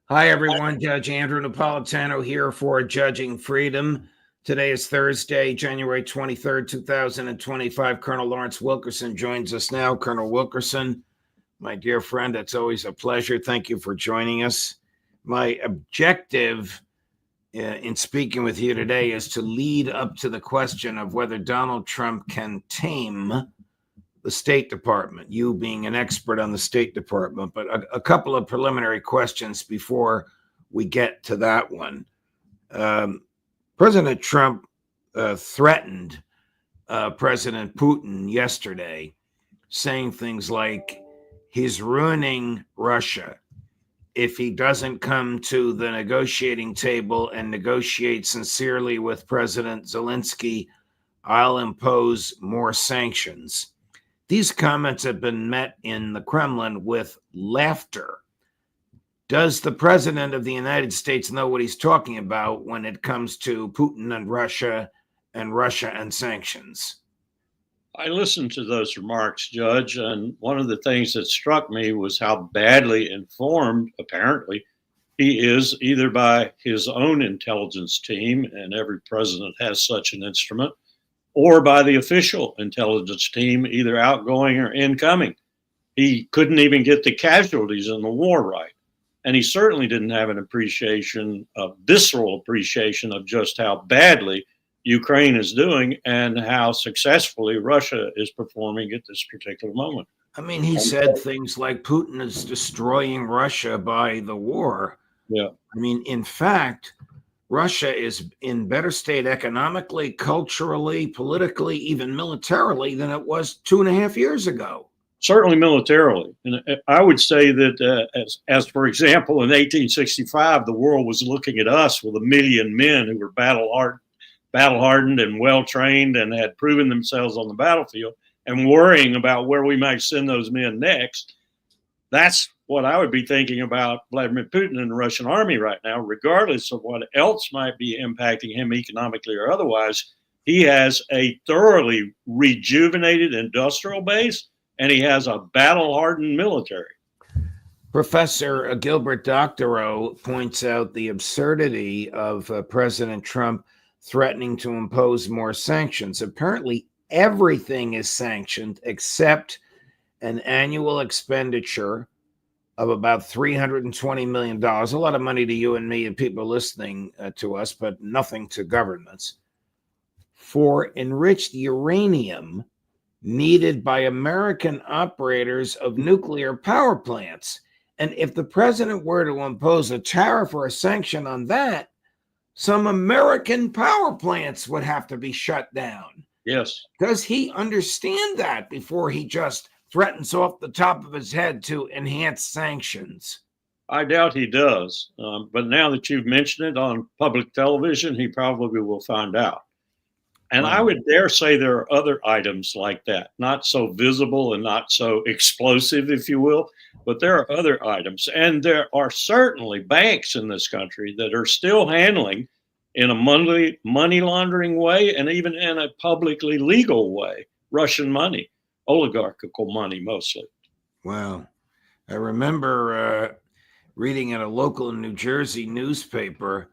Hi, everyone. Judge Andrew Napolitano here for Judging Freedom. Today is Thursday, January 23rd, 2025. Colonel Lawrence Wilkerson joins us now. Colonel Wilkerson, my dear friend, it's always a pleasure. Thank you for joining us. My objective in speaking with you today is to lead up to the question of whether Donald Trump can tame the State Department, you being an expert on the State Department, but a couple of preliminary questions before we get to that one. President Trump threatened President Putin yesterday, saying things like he's ruining Russia if he doesn't come to the negotiating table and negotiate sincerely with President Zelensky. I'll impose more sanctions. These comments have been met in the Kremlin with laughter. Does the president of the United States know what he's talking about when it comes to Putin and Russia and sanctions? I listened to those remarks, Judge, and one of the things that struck me was how badly informed, apparently, he is either by his own intelligence team, and every president has such an instrument, or by the official intelligence team, either outgoing or incoming. He couldn't even get the casualties in the war right. And he certainly didn't have an visceral appreciation of just how badly Ukraine is doing and how successfully Russia is performing at this particular moment. I mean, he said things like Putin is destroying Russia by the war. Yeah. I mean, in fact, Russia is in better state economically, culturally, politically, even militarily than it was 2.5 years ago. Certainly militarily. And I would say that as for example, in 1865, the world was looking at us with 1 million men who were battle hardened and well-trained and had proven themselves on the battlefield and worrying about where we might send those men next. That's what I would be thinking about Vladimir Putin and the Russian army right now, regardless of what else might be impacting him economically or otherwise. He has a thoroughly rejuvenated industrial base, and he has a battle-hardened military. Professor Gilbert Doctorow points out the absurdity of President Trump threatening to impose more sanctions. Apparently, everything is sanctioned except an annual expenditure of about $320 million, a lot of money to you and me and people listening to us, but nothing to governments, for enriched uranium needed by American operators of nuclear power plants. And if the president were to impose a tariff or a sanction on that, some American power plants would have to be shut down. Yes. Does he understand that before he just threatens off the top of his head to enhance sanctions? I doubt he does. But now that you've mentioned it on public television, he probably will find out. And I would dare say there are other items like that, not so visible and not so explosive, if you will, but there are other items. And there are certainly banks in this country that are still handling in a money laundering way and even in a publicly legal way, Russian money, oligarchical money mostly. Wow. I remember reading in a local New Jersey newspaper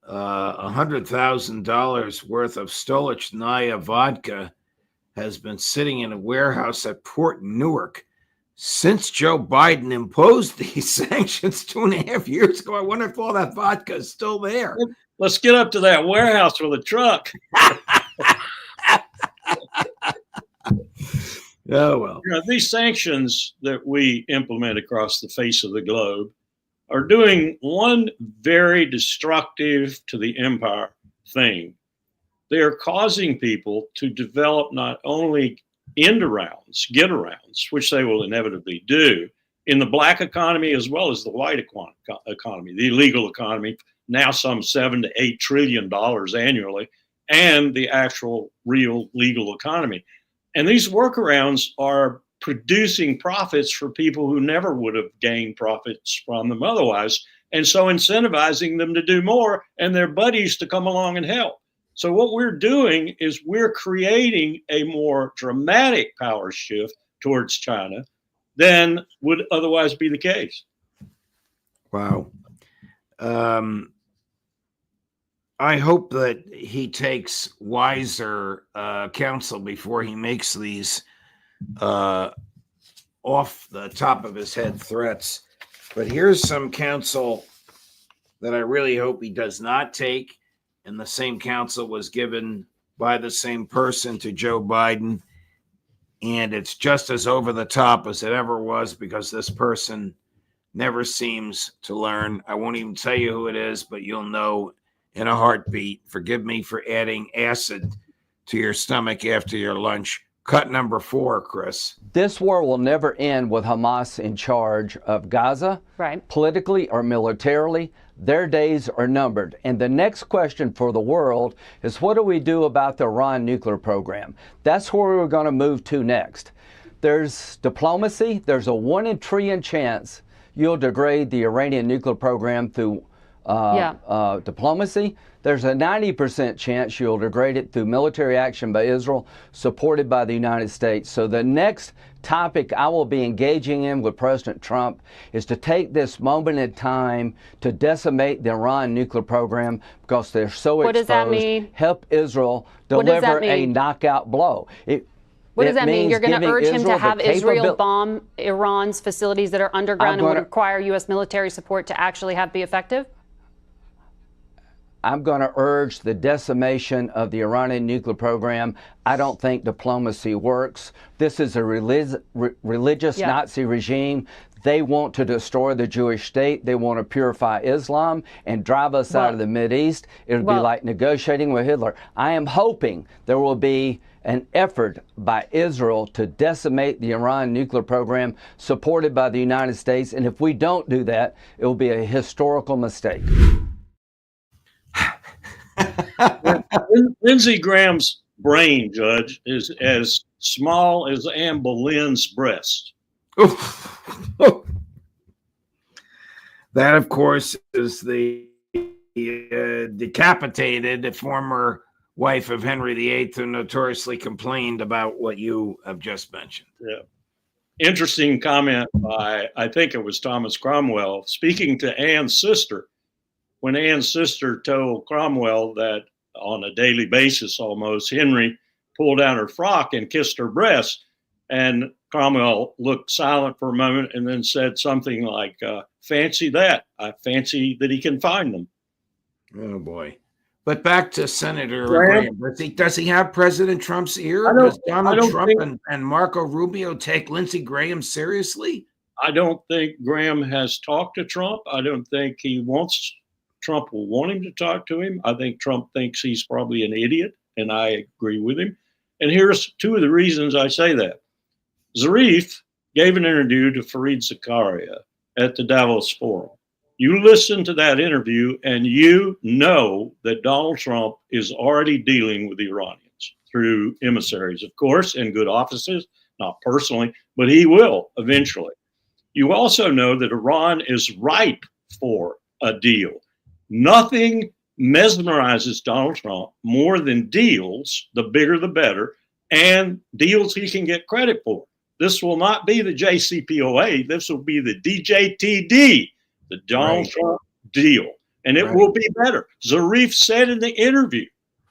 $100,000 worth of Stolichnaya vodka has been sitting in a warehouse at Port Newark since Joe Biden imposed these sanctions 2.5 years ago. I wonder if all that vodka is still there. Let's get up to that warehouse with a truck. Oh, well. These sanctions that we implement across the face of the globe are doing one very destructive to the empire thing. They are causing people to develop not only get-arounds, which they will inevitably do, in the black economy as well as the white economy, the illegal economy, now some $7 to $8 trillion annually, and the actual real legal economy. And these workarounds are producing profits for people who never would have gained profits from them otherwise. And so incentivizing them to do more and their buddies to come along and help. So what we're doing is we're creating a more dramatic power shift towards China than would otherwise be the case. Wow. I hope that he takes wiser counsel before he makes these off the top of his head threats. But here's some counsel that I really hope he does not take. And the same counsel was given by the same person to Joe Biden. And it's just as over the top as it ever was, because this person never seems to learn. I won't even tell you who it is, but you'll know in a heartbeat. Forgive me for adding acid to your stomach after your lunch. Cut number 4, Chris. This war will never end with Hamas in charge of Gaza, right, politically or militarily. Their days are numbered. And the next question for the world is, what do we do about the Iran nuclear program? That's where we're going to move to next. There's diplomacy. There's a 1 in a trillion chance you'll degrade the Iranian nuclear program through diplomacy. There's a 90% chance you'll degrade it through military action by Israel, supported by the United States. So the next topic I will be engaging in with President Trump is to take this moment in time to decimate the Iran nuclear program, because they're so exposed. What does that mean? Help Israel deliver a knockout blow. What does that mean? You're going to urge him to have Israel bomb Iran's facilities that are underground and would require U.S. military support to actually be effective? I'm going to urge the decimation of the Iranian nuclear program. I don't think diplomacy works. This is a religious Nazi regime. They want to destroy the Jewish state. They want to purify Islam and drive us out of the Mideast. It'll be like negotiating with Hitler. I am hoping there will be an effort by Israel to decimate the Iran nuclear program, supported by the United States. And if we don't do that, it will be a historical mistake. Lindsey Graham's brain, Judge, is as small as Anne Boleyn's breast. That, of course, is the decapitated former wife of Henry VIII, who notoriously complained about what you have just mentioned. Yeah. Interesting comment by, I think it was Thomas Cromwell, speaking to Anne's sister, when Anne's sister told Cromwell that on a daily basis almost, Henry pulled down her frock and kissed her breast. And Cromwell looked silent for a moment and then said something like, fancy that. I fancy that he can find them. Oh, boy. But back to Senator Graham. Does he have President Trump's ear? Does Donald Trump and Marco Rubio take Lindsey Graham seriously? I don't think Graham has talked to Trump. I don't think Trump will want him to talk to him. I think Trump thinks he's probably an idiot, and I agree with him. And here's 2 of the reasons I say that. Zarif gave an interview to Fareed Zakaria at the Davos Forum. You listen to that interview and you know that Donald Trump is already dealing with the Iranians through emissaries, of course, in good offices, not personally, but he will eventually. You also know that Iran is ripe for a deal. Nothing mesmerizes Donald Trump more than deals, the bigger the better, and deals he can get credit for. This will not be the JCPOA. This will be the DJTD, the Donald Trump deal. And it will be better. Zarif said in the interview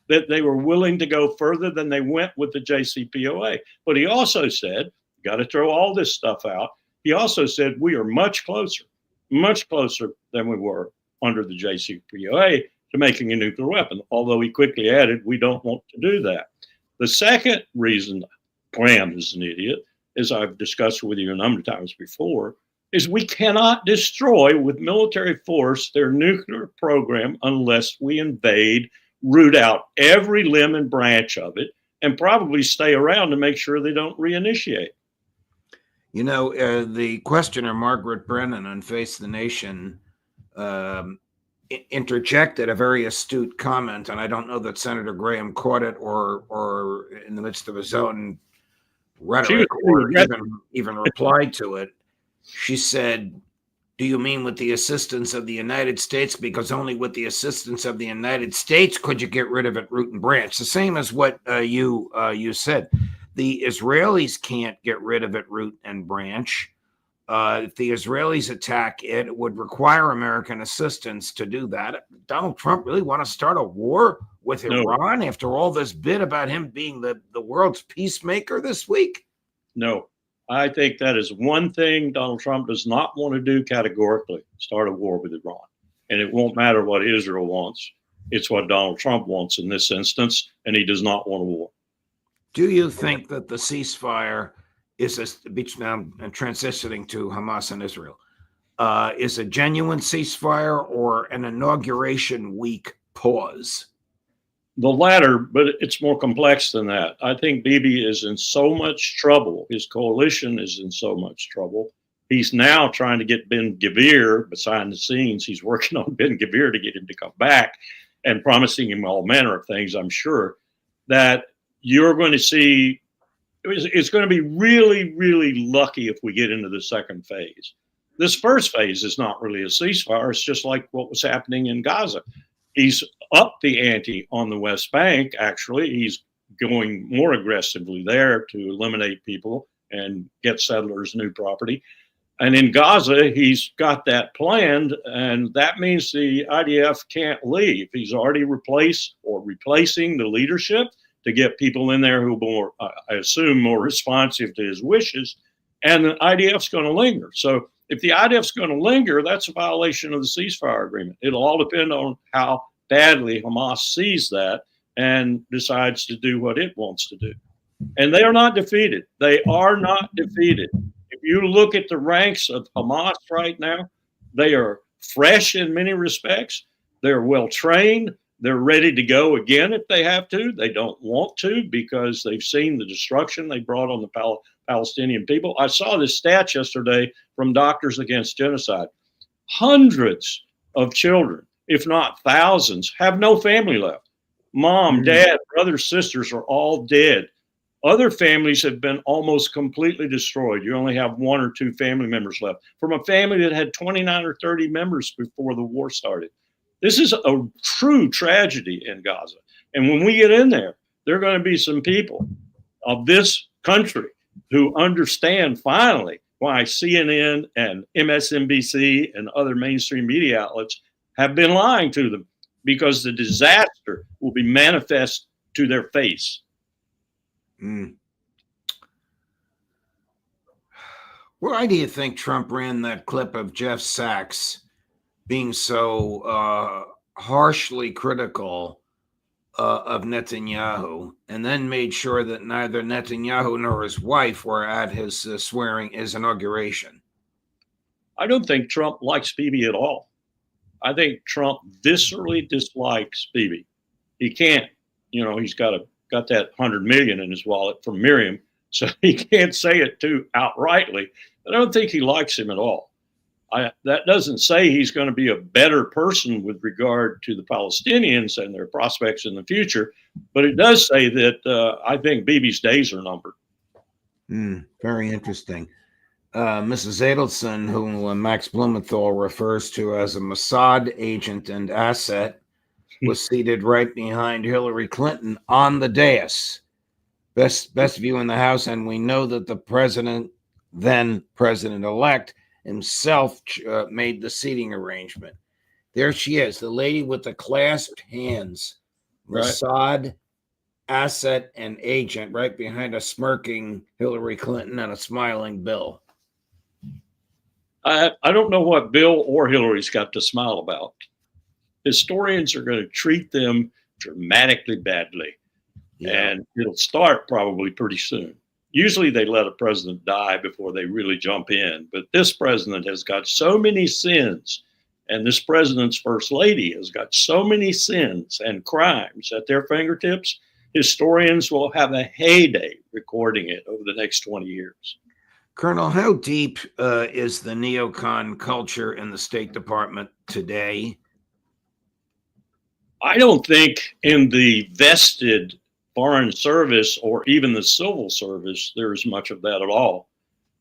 that they were willing to go further than they went with the JCPOA. But he also said, got to throw all this stuff out. He also said, we are much closer than we were under the JCPOA to making a nuclear weapon, although he quickly added, we don't want to do that. The second reason Graham is an idiot, as I've discussed with you a number of times before, is we cannot destroy with military force their nuclear program unless we invade, root out every limb and branch of it, and probably stay around to make sure they don't reinitiate. You know, the questioner, Margaret Brennan on Face the Nation, interjected a very astute comment, and I don't know that Senator Graham caught it or in the midst of his own rhetoric or even replied to it. She said, do you mean with the assistance of the United States? Because only with the assistance of the United States could you get rid of it root and branch. The same as what you said. The Israelis can't get rid of it root and branch. If the Israelis attack it, it would require American assistance to do that. Donald Trump really want to start a war with Iran after all this bit about him being the world's peacemaker this week? No. I think that is one thing Donald Trump does not want to do categorically, start a war with Iran. And it won't matter what Israel wants. It's what Donald Trump wants in this instance, and he does not want a war. Do you think that the ceasefire is now and transitioning to Hamas and Israel, is a genuine ceasefire or an inauguration week pause? The latter, but it's more complex than that. I think Bibi is in so much trouble. His coalition is in so much trouble. He's now trying to get Ben Gvir behind the scenes. He's working on Ben Gvir to get him to come back and promising him all manner of things, I'm sure, that you're going to see. It's going to be really, really lucky if we get into the second phase. This first phase is not really a ceasefire. It's just like what was happening in Gaza. He's up the ante on the West Bank, actually. He's going more aggressively there to eliminate people and get settlers new property. And in Gaza, he's got that planned, and that means the IDF can't leave. He's already replacing the leadership to get people in there who are more, I assume, more responsive to his wishes, and the IDF's going to linger. So if the IDF's going to linger, that's a violation of the ceasefire agreement. It'll all depend on how badly Hamas sees that and decides to do what it wants to do. And they are not defeated. They are not defeated. If you look at the ranks of Hamas right now, they are fresh in many respects. They're well trained. They're ready to go again if they have to. They don't want to because they've seen the destruction they brought on the Palestinian people. I saw this stat yesterday from Doctors Against Genocide. Hundreds of children, if not thousands, have no family left. Mom, dad, brothers, sisters are all dead. Other families have been almost completely destroyed. You only have one or two family members left from a family that had 29 or 30 members before the war started. This is a true tragedy in Gaza. And when we get in there, there are going to be some people of this country who understand finally why CNN and MSNBC and other mainstream media outlets have been lying to them, because the disaster will be manifest to their face. Why do you think Trump ran that clip of Jeff Sachs being so harshly critical of Netanyahu, and then made sure that neither Netanyahu nor his wife were at his his inauguration? I don't think Trump likes Bibi at all. I think Trump viscerally dislikes Bibi. He can't, he's got that $100 million in his wallet from Miriam, so he can't say it too outrightly. But I don't think he likes him at all. That doesn't say he's going to be a better person with regard to the Palestinians and their prospects in the future, but it does say that I think Bibi's days are numbered. Very interesting. Mrs. Adelson, who Max Blumenthal refers to as a Mossad agent and asset, was seated right behind Hillary Clinton on the dais. Best view in the House, and we know that the then president-elect, himself made the seating arrangement. There she is, the lady with the clasped hands, Mossad asset and agent, right behind a smirking Hillary Clinton and a smiling Bill. I don't know what Bill or Hillary's got to smile about. Historians are going to treat them dramatically badly, and it'll start probably pretty soon. Usually they let a president die before they really jump in, but this president has got so many sins, and this president's first lady has got so many sins and crimes at their fingertips. Historians will have a heyday recording it over the next 20 years. Colonel, how deep is the neocon culture in the State Department today? I don't think in the vested Foreign Service or even the civil service there's much of that at all.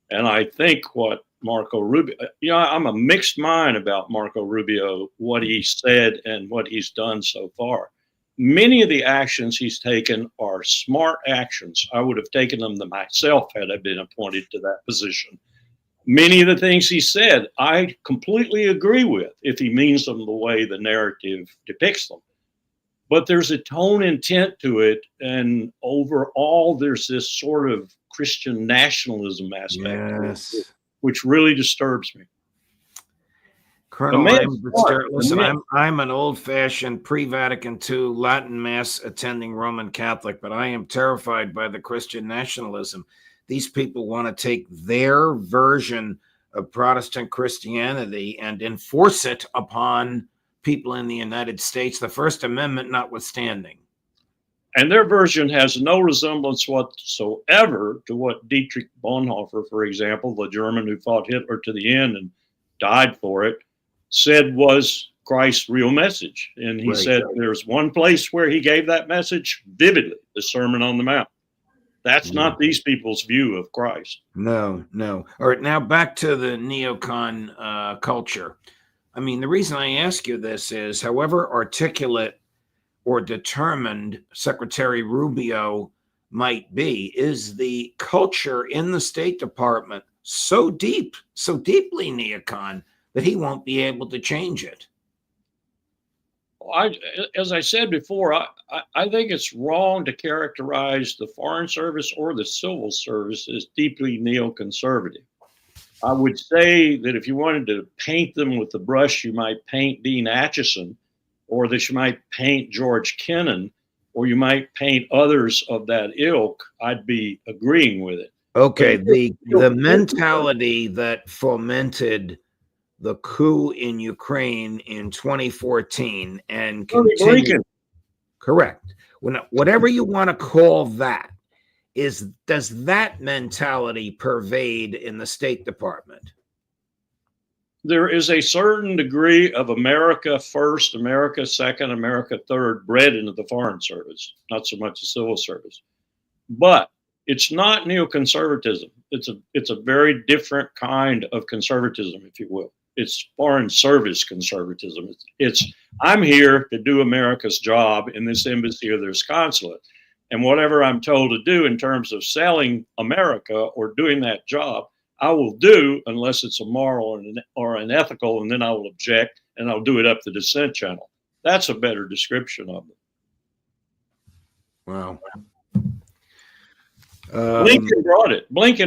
And I think what Marco Rubio, I'm a mixed mind about Marco Rubio, what he said and what he's done so far. Many of the actions he's taken are smart actions. I would have taken them myself had I been appointed to that position. many of the things he said, I completely agree with if he means them the way the narrative depicts them. But there's a tone intent to it, and overall, there's this sort of Christian nationalism aspect, Yes. which really disturbs me. Colonel, I'm an old-fashioned pre-Vatican II Latin Mass attending Roman Catholic, but I am terrified by the Christian nationalism. These people want to take their version of Protestant Christianity and enforce it upon people in the United States, the First Amendment notwithstanding. And their version has no resemblance whatsoever to what Dietrich Bonhoeffer, for example, the German who fought Hitler to the end and died for it, said was Christ's real message. And he said there's one place where he gave that message vividly, the Sermon on the Mount. That's not these people's view of Christ. No. All right, now back to the neocon culture. I mean, the reason I ask you this is, however articulate or determined Secretary Rubio might be, is the culture in the State Department so deeply neocon that he won't be able to change it? As I said before, I think it's wrong to characterize the Foreign Service or the Civil Service as deeply neoconservative. I would say that if you wanted to paint them with the brush, you might paint Dean Acheson, or that you might paint George Kennan, or you might paint others of that ilk. I'd be agreeing with it. Okay, the mentality that fomented the coup in Ukraine in 2014 and continued. Correct. Whatever you want to call that, does that mentality pervade in the State Department? There is a certain degree of America first, America second, America third bred into the Foreign Service, not so much the Civil Service. But it's not neoconservatism. It's a very different kind of conservatism, if you will. It's Foreign Service conservatism. It's I'm here to do America's job in this embassy or this consulate. And whatever I'm told to do in terms of selling America or doing that job, I will do unless it's immoral or unethical, and then I will object and I'll do it up the dissent channel. That's a better description of it. Wow. Blinken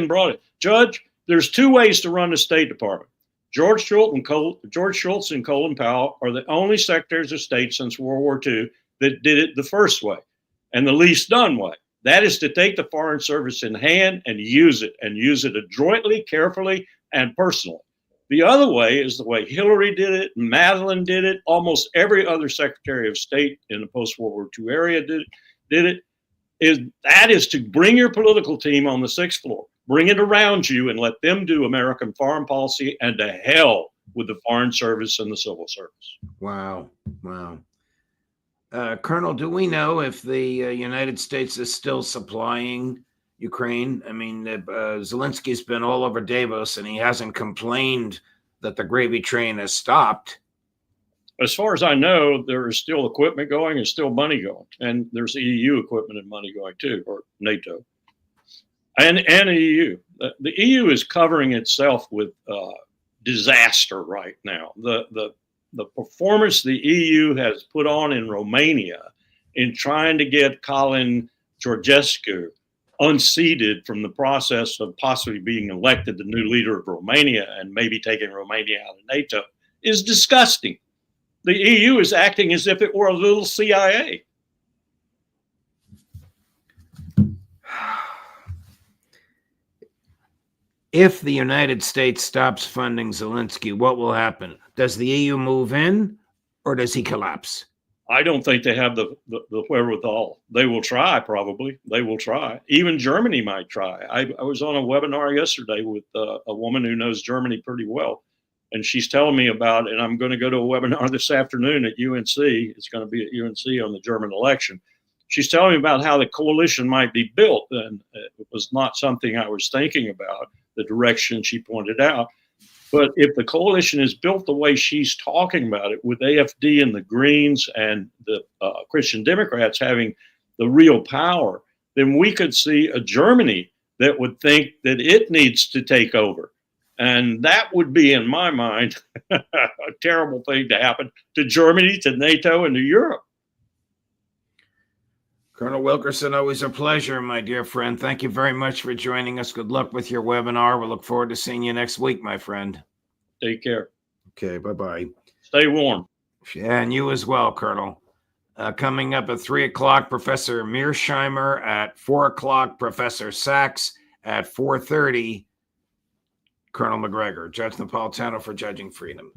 brought it. Judge, there's two ways to run the State Department. George Shultz and Colin Powell are the only secretaries of state since World War II that did it the first way and the least done way. That is to take the Foreign Service in hand and use it adroitly, carefully, and personally. The other way is the way Hillary did it, Madeline did it, almost every other Secretary of State in the post-World War II area did it. That is to bring your political team on the sixth floor, bring it around you and let them do American foreign policy, and to hell with the Foreign Service and the Civil Service. Wow. Colonel, do we know if the United States is still supplying Ukraine? I mean, Zelensky's been all over Davos and he hasn't complained that the gravy train has stopped. As far as I know, there is still equipment going and still money going. And there's EU equipment and money going too, or NATO. And the EU. The EU is covering itself with disaster right now. The performance the EU has put on in Romania in trying to get Colin Georgescu unseated from the process of possibly being elected the new leader of Romania and maybe taking Romania out of NATO is disgusting. The EU is acting as if it were a little CIA. If the United States stops funding Zelensky, what will happen? Does the EU move in or does he collapse? I don't think they have the wherewithal. They will try, probably. They will try. Even Germany might try. I was on a webinar yesterday with a woman who knows Germany pretty well. And she's telling me about, and I'm going to go to a webinar this afternoon at UNC. It's going to be at UNC on the German election. She's telling me about how the coalition might be built. And it was not something I was thinking about, the direction she pointed out. But if the coalition is built the way she's talking about it, with AfD and the Greens and the Christian Democrats having the real power, then we could see a Germany that would think that it needs to take over And that would be, in my mind, a terrible thing to happen to Germany, to NATO, and to Europe. Colonel Wilkerson, always a pleasure, my dear friend. Thank you very much for joining us. Good luck with your webinar. We'll look forward to seeing you next week, my friend. Take care. Okay, bye-bye. Stay warm. And you as well, Colonel. Coming up at 3 o'clock, Professor Mearsheimer. At 4 o'clock, Professor Sachs. At 4:30, Colonel McGregor. Judge Napolitano for Judging Freedom.